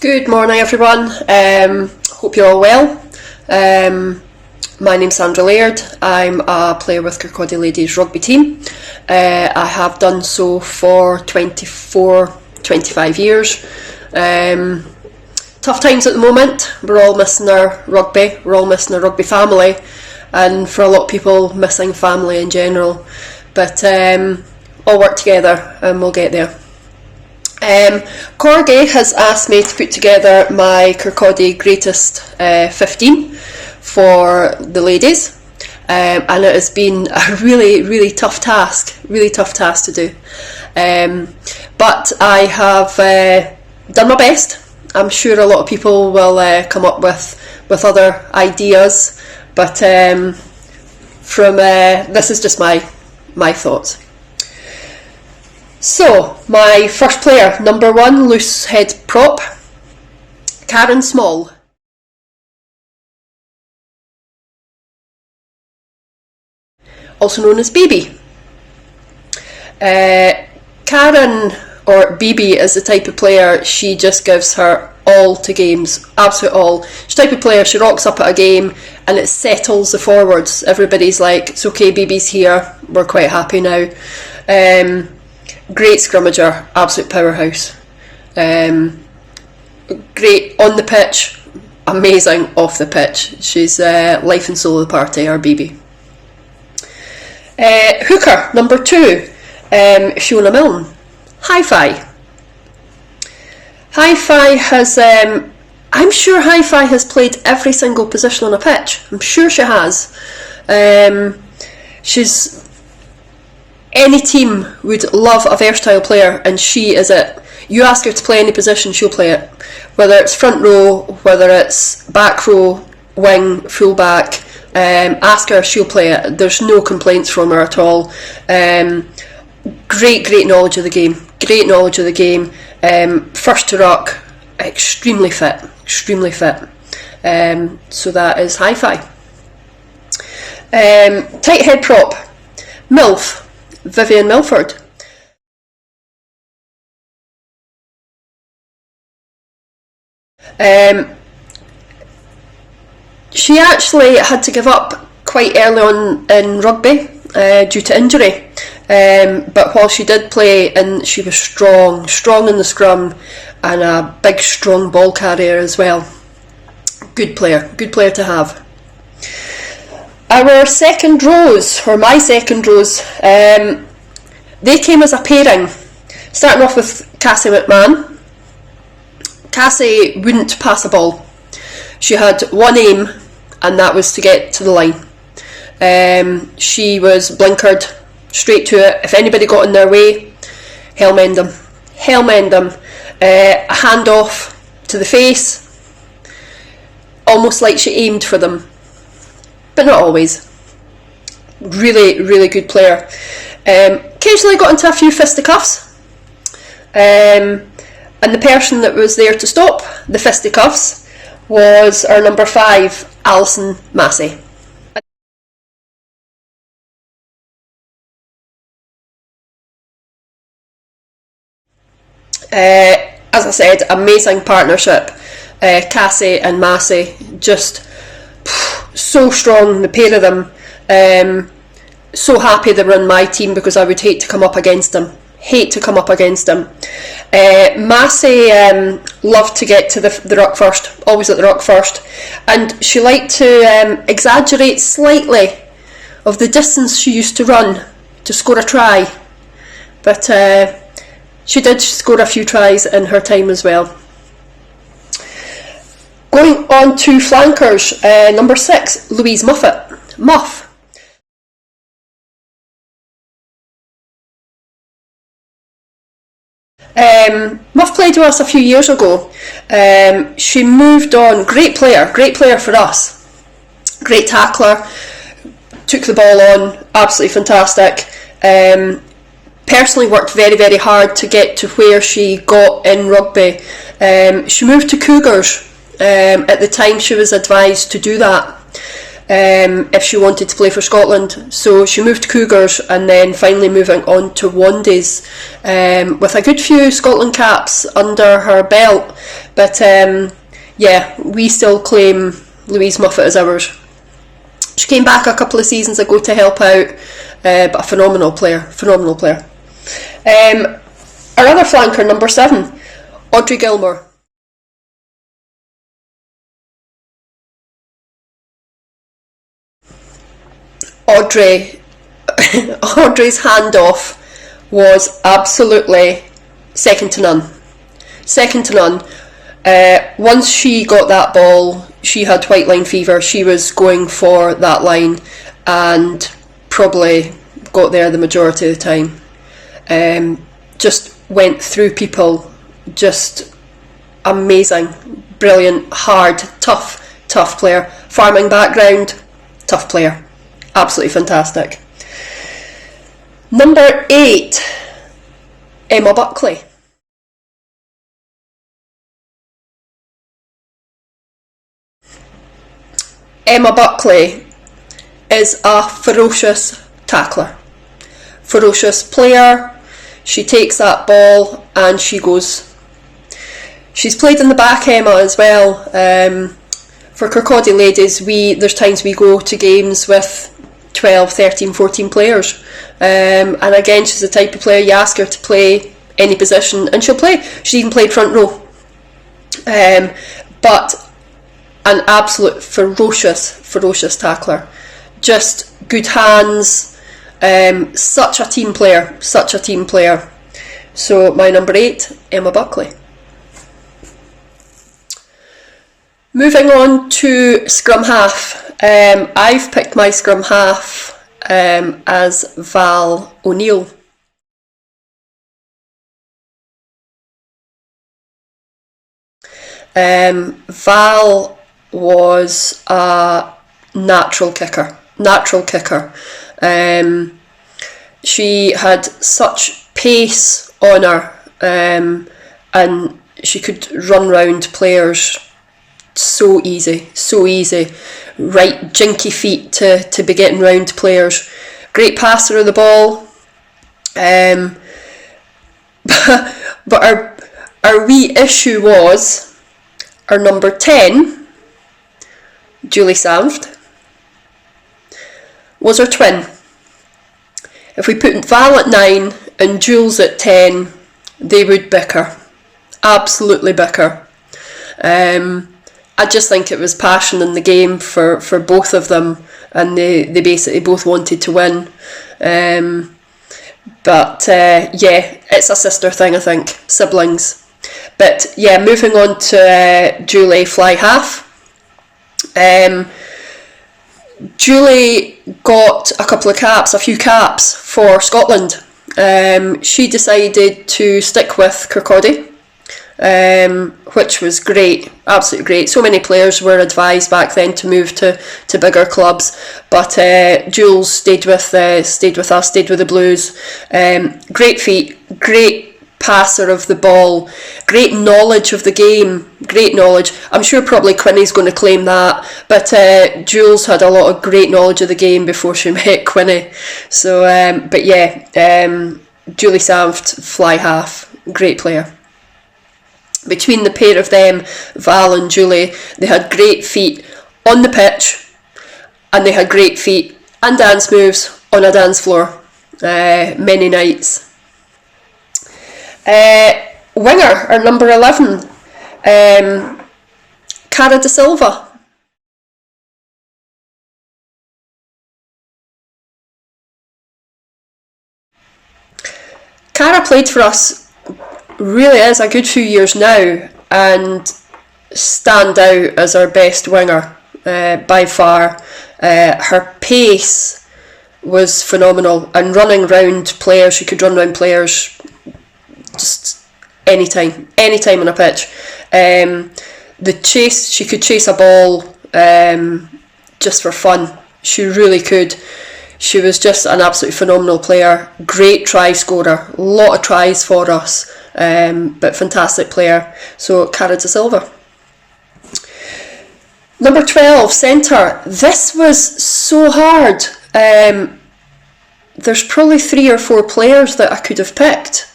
Good morning everyone, hope you're all well. My name's Sandra Laird, I'm a player with Kirkcaldy Ladies rugby team. I have done so for 25 years. Tough times at the moment, we're all missing our rugby family, and for a lot of people missing family in general, but all work together and we'll get there. Corgi has asked me to put together my Kirkcaldy greatest 15 for the ladies, and it has been a really tough task to do, but I have done my best. I'm sure a lot of people will come up with other ideas, but this is just my thoughts. So, my first player, number 1, loose head prop, Karen Small. Also known as BB. Karen, or BB, is the type of player, she just gives her all to games, absolute all. She's the type of player, she rocks up at a game and it settles the forwards. Everybody's like, it's okay, BB's here, we're quite happy now. Great scrummager, absolute powerhouse. Great on the pitch, amazing off the pitch. She's life and soul of the party, our BB. Hooker, number 2, Fiona Milne. Hi-Fi. Hi-Fi has, I'm sure Hi-Fi has played every single position on a pitch. I'm sure she has. Any team would love a versatile player, and she is it. You ask her to play any position, she'll play it. Whether it's front row, whether it's back row, wing, fullback, ask her, she'll play it. There's no complaints from her at all. Great knowledge of the game. First to ruck, extremely fit. So that is Hi-Fi. Tight head prop, MILF, Vivian Milford. She actually had to give up quite early on in rugby due to injury, but while she did play, and she was strong in the scrum, and a big strong ball carrier as well. Good player to have. Our second rows, or my second rows, they came as a pairing, starting off with Cassie McMahon. Cassie wouldn't pass a ball. She had one aim, and that was to get to the line. She was blinkered straight to it. If anybody got in their way, hell mend them. A hand off to the face, almost like she aimed for them, but not always. Really good player. Occasionally got into a few fisticuffs, and the person that was there to stop the fisticuffs was our number 5, Alison Massey. As I said, amazing partnership. Cassie and Massey, just so strong, the pair of them. So happy they run my team, because I would hate to come up against them. Massey loved to get to the ruck first, always at the ruck first, and she liked to exaggerate slightly of the distance she used to run to score a try, but she did score a few tries in her time as well. Going on to flankers, number 6, Louise Muffet. Muff. Muff played with us a few years ago. She moved on. Great player for us. Great tackler. Took the ball on. Absolutely fantastic. Personally worked very hard to get to where she got in rugby. She moved to Cougars. At the time she was advised to do that. if she wanted to play for Scotland. So she moved to Cougars and then finally moving on to Wandays, with a good few Scotland caps under her belt. But yeah, we still claim Louise Muffet as ours. She came back a couple of seasons ago to help out, but a phenomenal player. Our other flanker, number 7, Audrey Gilmore. Audrey's handoff was absolutely second to none. Once she got that ball, she had white line fever. She was going for that line and probably got there the majority of the time. Just went through people. Just amazing, brilliant, hard, tough player. Farming background, tough player. Absolutely fantastic. Number 8, Emma Buckley. Emma Buckley is a ferocious tackler. Ferocious player. She takes that ball and she goes. She's played in the back, Emma, as well. For Kirkcaldy Ladies, there's times we go to games with 12, 13, 14 players. And again, she's the type of player you ask her to play any position and she'll play. She even played front row. But an absolute ferocious tackler. Just good hands. Such a team player. So my number 8, Emma Buckley. Moving on to scrum half. I've picked my scrum half as Val O'Neill. Val was a natural kicker. She had such pace on her, and she could run round players so easy. Right jinky feet to be getting round players. Great passer of the ball. But our wee issue was our number 10, Julie Sanft, was her twin. If we put Val at 9 and Jules at 10, they would bicker. Absolutely bicker. I just think it was passion in the game for both of them, and they basically both wanted to win. But yeah, it's a sister thing, I think, siblings. But yeah, moving on to Julie fly half. Julie got a few caps for Scotland. She decided to stick with Kirkcaldy, which was great, absolutely great. So many players were advised back then to move to bigger clubs, but Jules stayed with the Blues. Great feet, great passer of the ball, great knowledge of the game, I'm sure probably Quinny's going to claim that, but Jules had a lot of great knowledge of the game before she met Quinny. So but yeah, Julie Sanft fly half, great player. Between the pair of them, Val and Julie, they had great feet on the pitch, and they had great feet and dance moves on a dance floor many nights. Winger, our number 11, Cara da Silva. Cara played for us, really is a good few years now, and stand out as our best winger by far. Her pace was phenomenal, and running round players, she could run round players just anytime on a pitch. The chase, she could chase a ball just for fun. She really could. She was just an absolutely phenomenal player. Great try scorer, a lot of tries for us, but fantastic player. So Cara da Silva. Number 12, centre. This was so hard. There's probably 3 or 4 players that I could have picked.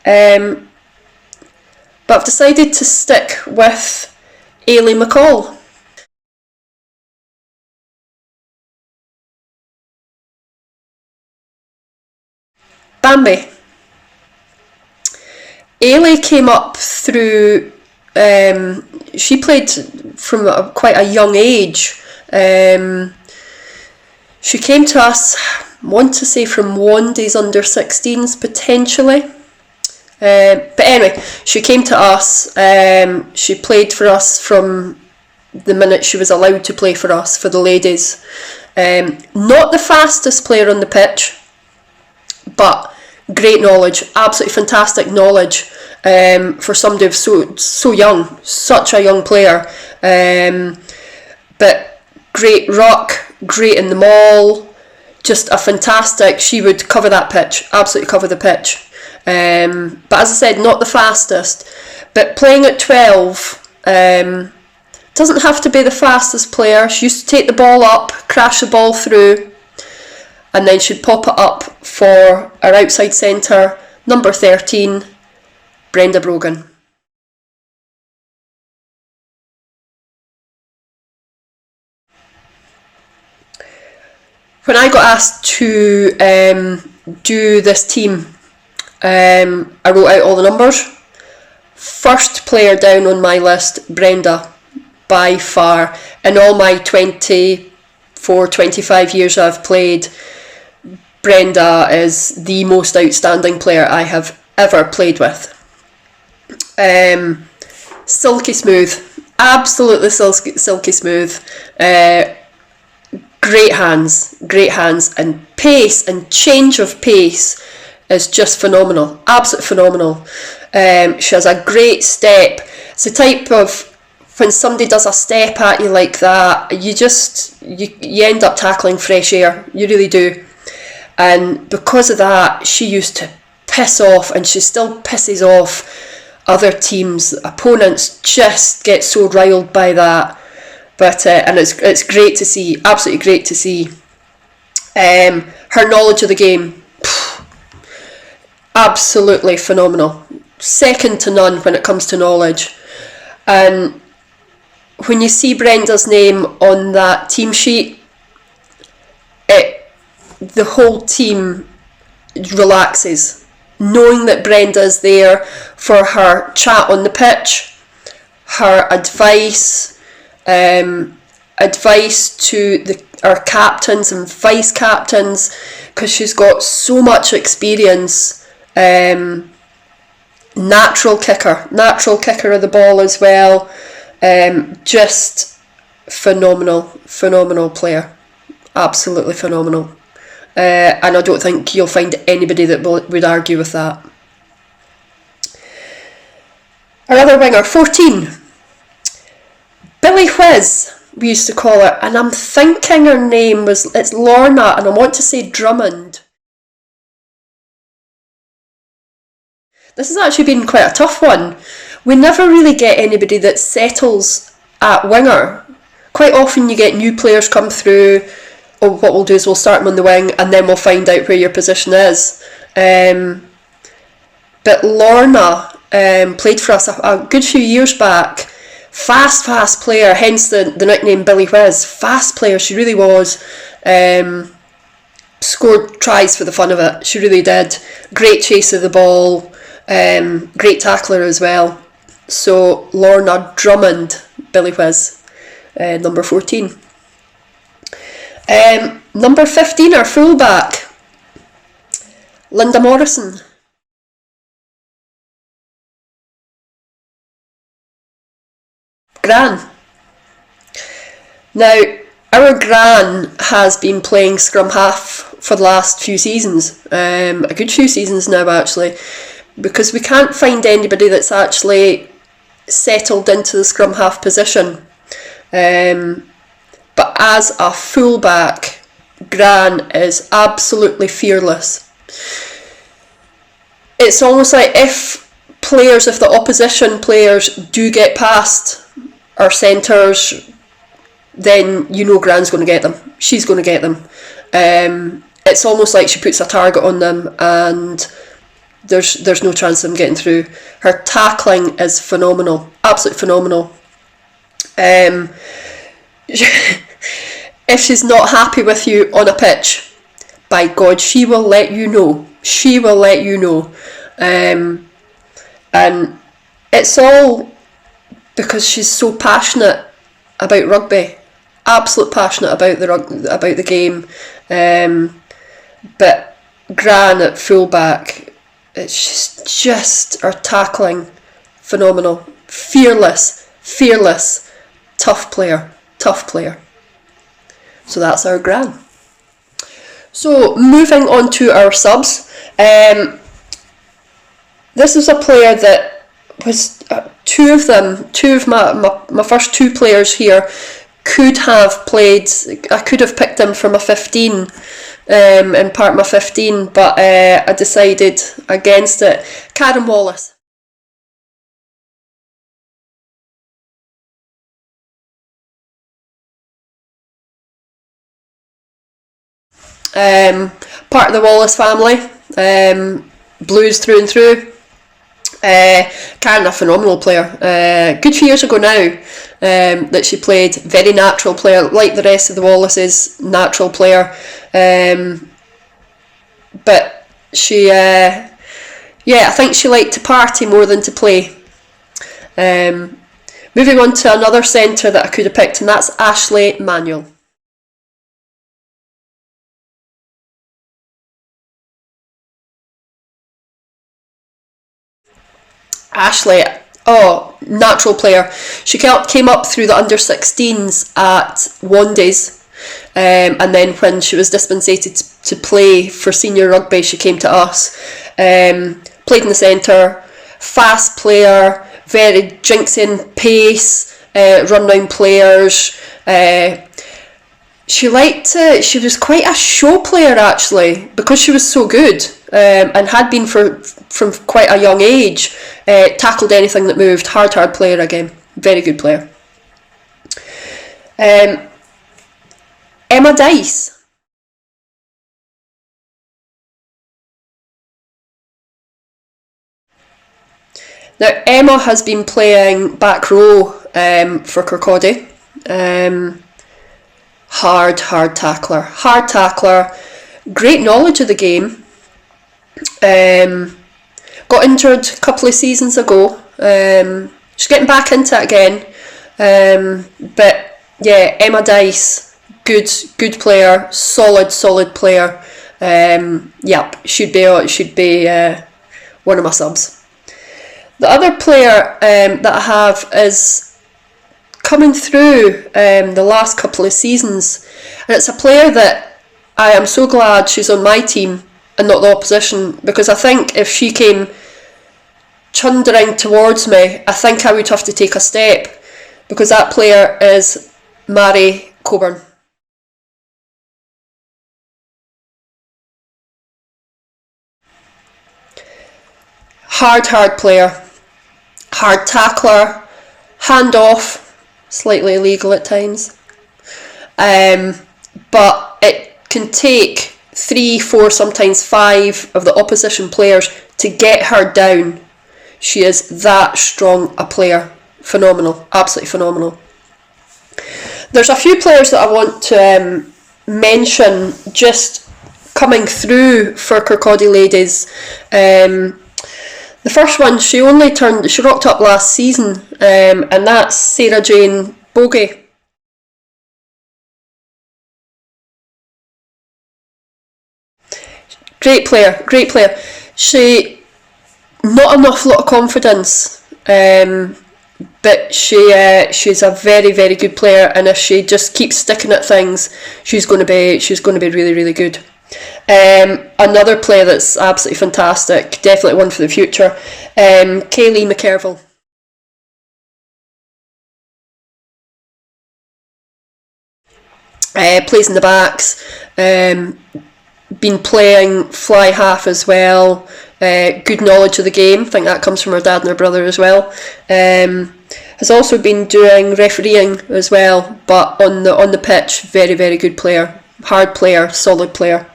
But I've decided to stick with Ailey McCall. Bambi. Ailey came up through, she played from quite a young age. She came to us, I want to say from Wandy's under 16s potentially. But anyway, she came to us, she played for us from the minute she was allowed to play for us, for the ladies. Not the fastest player on the pitch, but great knowledge, absolutely fantastic knowledge for somebody so young, such a young player. But great ruck, great in the maul, just a fantastic, she would cover that pitch, absolutely cover the pitch. But as I said, not the fastest. But playing at 12, doesn't have to be the fastest player. She used to take the ball up, crash the ball through, and then she'd pop it up for our outside centre, number 13, Brenda Brogan. When I got asked to do this team, I wrote out all the numbers. First player down on my list, Brenda, by far. In all my 24, 25 years I've played, Brenda is the most outstanding player I have ever played with. Silky smooth, absolutely silky smooth. Great hands, and pace and change of pace is just phenomenal, absolutely phenomenal. She has a great step. It's the type of, when somebody does a step at you like that, you end up tackling fresh air, you really do. And because of that, she used to piss off, and she still pisses off other teams. Opponents just get so riled by that. But and it's great to see, absolutely great to see. Her knowledge of the game, absolutely phenomenal, second to none when it comes to knowledge. And when you see Brenda's name on that team sheet, the whole team relaxes, knowing that Brenda's there for her chat on the pitch, her advice to our captains and vice captains, because she's got so much experience. Natural kicker of the ball as well. Just phenomenal player, absolutely phenomenal. And I don't think you'll find anybody that would argue with that. Our other winger, 14, Billy Whiz, we used to call her, and I'm thinking her name it's Lorna, and I want to say Drummond. This has actually been quite a tough one. We never really get anybody that settles at winger. Quite often you get new players come through, or what we'll do is we'll start them on the wing, and then we'll find out where your position is. But Lorna played for us a good few years back. Fast player, hence the nickname Billy Whiz. Fast player, she really was. Scored tries for the fun of it, she really did. Great chase of the ball, great tackler as well. So Lorna Drummond, Billy Whiz, number 14. Number 15, our fullback, Linda Morrison. Gran. Now, our Gran has been playing scrum half for the last few seasons, a good few seasons now actually, because we can't find anybody that's actually settled into the scrum half position. But as a fullback, Gran is absolutely fearless. It's almost like if the opposition players do get past our centres, then you know Gran's going to get them. She's going to get them. It's almost like she puts a target on them, and there's no chance of them getting through. Her tackling is phenomenal, absolutely phenomenal. If she's not happy with you on a pitch, by God, she will let you know. She will let you know. And it's all because she's so passionate about rugby, absolute passionate about the game. But Gran at fullback, it's just her tackling, phenomenal, fearless, tough player. So that's our Gran. So moving on to our subs. This is a player that was two of my first two players here could have played. I could have picked them for my 15 in part of my 15, but I decided against it. Karen Wallace. Part of the Wallace family, Blues through and through. Karen, a phenomenal player. Good few years ago now that she played. Very natural player, like the rest of the Wallaces, natural player. But she, I think she liked to party more than to play. Moving on to another centre that I could have picked, and that's Ashley Manuel. Ashley, natural player. She came up through the under-16s at Wandays, and then when she was dispensated to play for senior rugby, she came to us. Played in the centre, fast player, very jinxing pace, run round players. She was quite a show player actually, because she was so good, and had been from quite a young age. Tackled anything that moved. Hard player again. Very good player. Emma Dice. Now Emma has been playing back row for Kirkcaldy. Hard tackler, great knowledge of the game. Got injured a couple of seasons ago. She's getting back into it again. But yeah, Emma Dice, good player, solid player. Should be one of my subs. The other player that I have is coming through the last couple of seasons, and it's a player that I am so glad she's on my team and not the opposition, because I think if she came chundering towards me, I think I would have to take a step, because that player is Mary Coburn. Hard player, hard tackler, hand off, slightly illegal at times, but it can take 3, 4, sometimes 5 of the opposition players to get her down. She is that strong a player. Phenomenal, absolutely phenomenal. There's a few players that I want to mention just coming through for Kirkcaldy Ladies. The first one, she rocked up last season, and that's Sarah Jane Bogey. Great player. She, not an awful lot of confidence, but she's a very good player, and if she just keeps sticking at things, she's going to be really good. Another player that's absolutely fantastic, definitely one for the future, Kaylee McKerville. Plays in the backs, been playing fly half as well, good knowledge of the game. I think that comes from her dad and her brother as well. has also been doing refereeing as well, but on the pitch, very, very good player, hard player, solid player.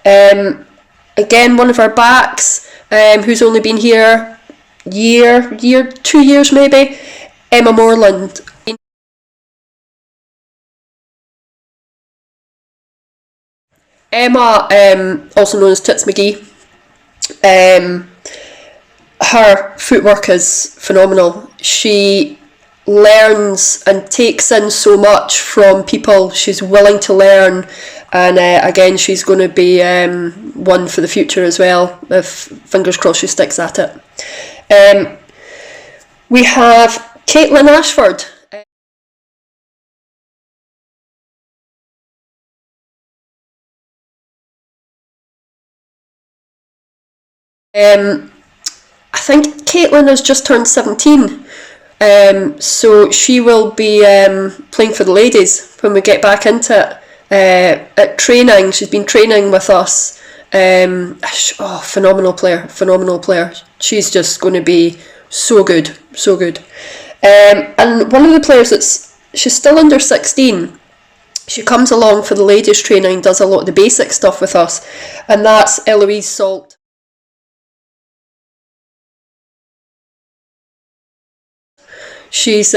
Again, one of our backs, who's only been here 2 years maybe, Emma Moreland. Emma, also known as Tits McGee, her footwork is phenomenal. She learns and takes in so much from people. She's willing to learn, and again, she's going to be one for the future as well, if fingers crossed she sticks at it. We have Caitlin Ashford. I think Caitlin has just turned 17, so she will be playing for the ladies when we get back into it. At training, she's been training with us. Phenomenal player. She's just going to be so good. And one of the players she's still under 16. She comes along for the ladies training, does a lot of the basic stuff with us, and that's Eloise Salt. She's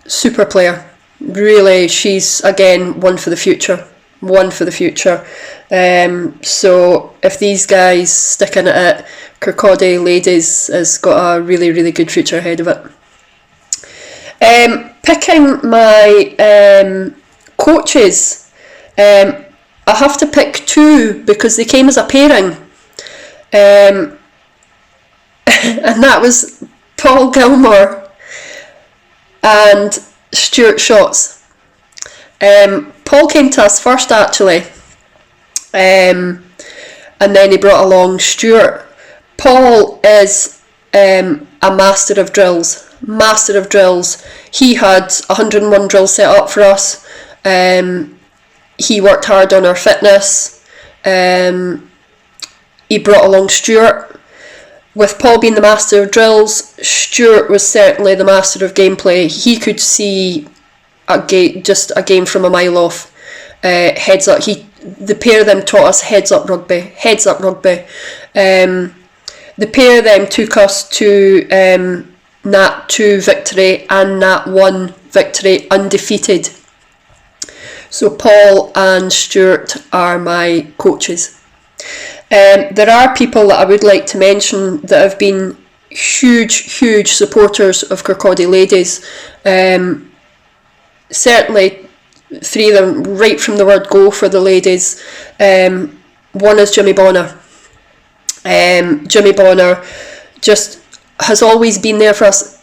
super player. Really, she's again one for the future. So if these guys stick in at it, Kirkcaldy Ladies has got a really, really good future ahead of it. Picking my coaches, I have to pick two because they came as a pairing, and that was Paul Gilmore and Stuart Schatz. Paul came to us first actually, and then he brought along Stuart. Paul is a master of drills. He had 101 drills set up for us. He worked hard on our fitness. He brought along Stuart. With Paul being the master of drills, Stuart was certainly the master of gameplay. He could see a game from a mile off. Heads up. The pair of them taught us heads up rugby. The pair of them took us to Nat 2 victory and Nat 1 victory undefeated. So Paul and Stuart are my coaches. There are people that I would like to mention that have been huge supporters of Kirkcaldy Ladies. Certainly 3 of them right from the word go for the ladies. One is Jimmy Bonner. Jimmy Bonner just has always been there for us,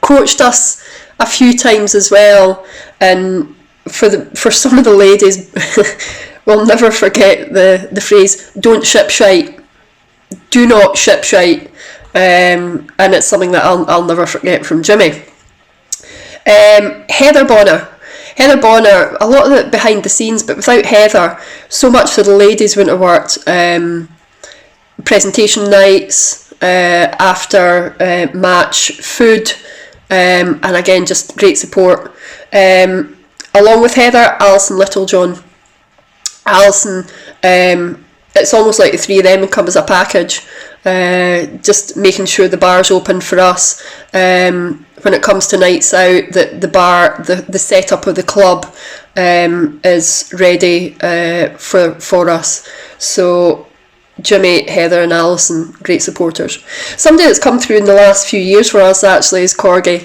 coached us a few times as well, and for some of the ladies we'll never forget the phrase "don't ship shite," do not ship shite, and it's something that I'll never forget from Jimmy. Heather Bonner, a lot of it behind the scenes, but without Heather, so much for the ladies wouldn't have worked. Presentation nights, after match food, and again just great support. Along with Heather, Alison Littlejohn. Alison, it's almost like the 3 of them come as a package, just making sure the bar's open for us. When it comes to nights out, that the bar, the setup of the club is ready for us. So Jimmy, Heather and Alison, great supporters. Somebody that's come through in the last few years for us actually is Corgi.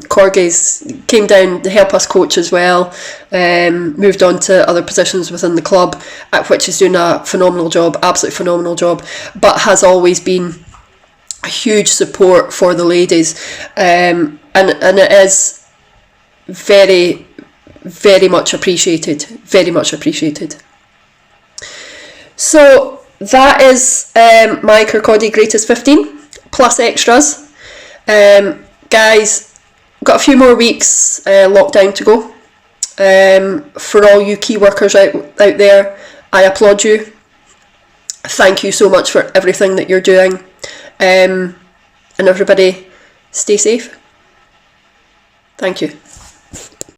Corgi's came down to help us coach as well, moved on to other positions within the club, at which is doing a phenomenal job, absolutely phenomenal job, but has always been a huge support for the ladies, and it is very, very much appreciated, So that is my Kirkcaldy Greatest 15 plus extras. Guys, got a few more weeks lockdown to go. For all you key workers out there, I applaud you. Thank you so much for everything that you're doing, and everybody stay safe. Thank you.